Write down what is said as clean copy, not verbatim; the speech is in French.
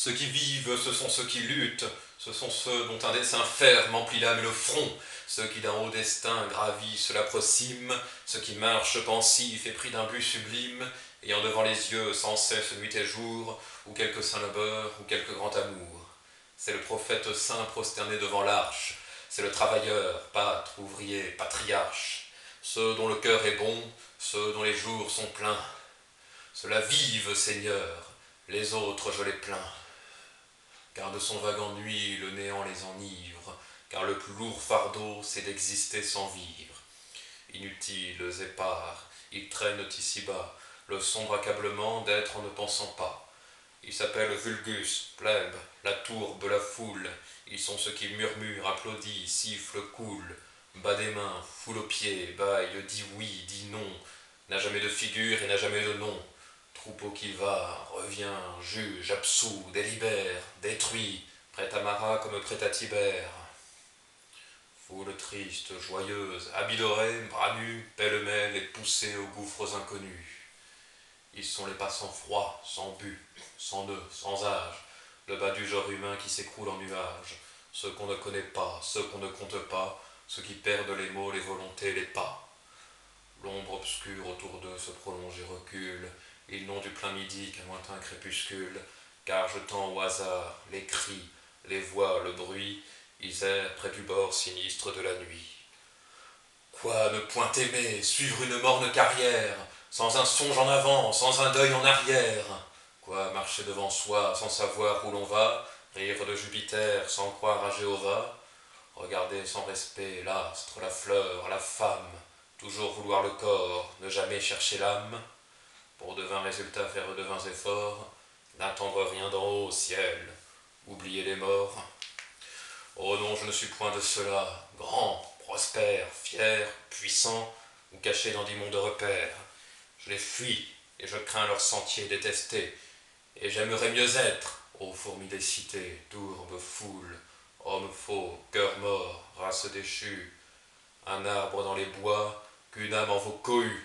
Ceux qui vivent, ce sont ceux qui luttent, ce sont ceux dont un dessein ferme emplit l'âme et le front, ceux qui d'un haut destin gravissent la procime, ceux qui marchent pensifs et pris d'un but sublime, ayant devant les yeux sans cesse nuit et jour, ou quelque saint labeur, ou quelque grand amour. C'est le prophète saint prosterné devant l'arche, c'est le travailleur, pâtre, ouvrier, patriarche, ceux dont le cœur est bon, ceux dont les jours sont pleins. Ceux-là vivent, Seigneur, les autres je les plains. Car de son vague ennui le néant les enivre, car le plus lourd fardeau c'est d'exister sans vivre. Inutiles, épars, ils traînent ici-bas le sombre accablement d'être en ne pensant pas. Ils s'appellent vulgus, plèbe, la tourbe, la foule. Ils sont ceux qui murmurent, applaudissent, sifflent, coulent. Bas des mains, foule aux pieds, baille, dit oui, dit non. N'a jamais de figure et n'a jamais de nom. Troupeau qui va, revient, juge, absout, délibère, détruit, prêt à Marat comme prêt à Tibère. Foule triste, joyeuse, habits dorés, bras nus, pêle-mêle et poussés aux gouffres inconnus. Ils sont les passants froids, sans but, sans nœud, sans âge, le bas du genre humain qui s'écroule en nuages, ceux qu'on ne connaît pas, ceux qu'on ne compte pas, ceux qui perdent les mots, les volontés, les pas. L'ombre obscure autour d'eux se prolonge et recule, ils n'ont du plein midi qu'un lointain crépuscule, car jetant au hasard les cris, les voix, le bruit, ils errent près du bord sinistre de la nuit. Quoi ne point aimer, suivre une morne carrière, sans un songe en avant, sans un deuil en arrière? Quoi marcher devant soi, sans savoir où l'on va, rire de Jupiter, sans croire à Jéhovah? Regarder sans respect l'astre, la fleur, la femme, toujours vouloir le corps, ne jamais chercher l'âme? Pour de vains résultats faire de vains efforts, n'attendre rien d'en haut au ciel, oublier les morts? Oh non, je ne suis point de cela, grand, prospère, fier, puissant, ou caché dans d'immondes repères. Je les fuis, et je crains leurs sentiers détestés, et j'aimerais mieux être, ô fourmis des cités, tourbe, foule, hommes faux, cœur mort, race déchue, un arbre dans les bois, qu'une âme en vos cohues,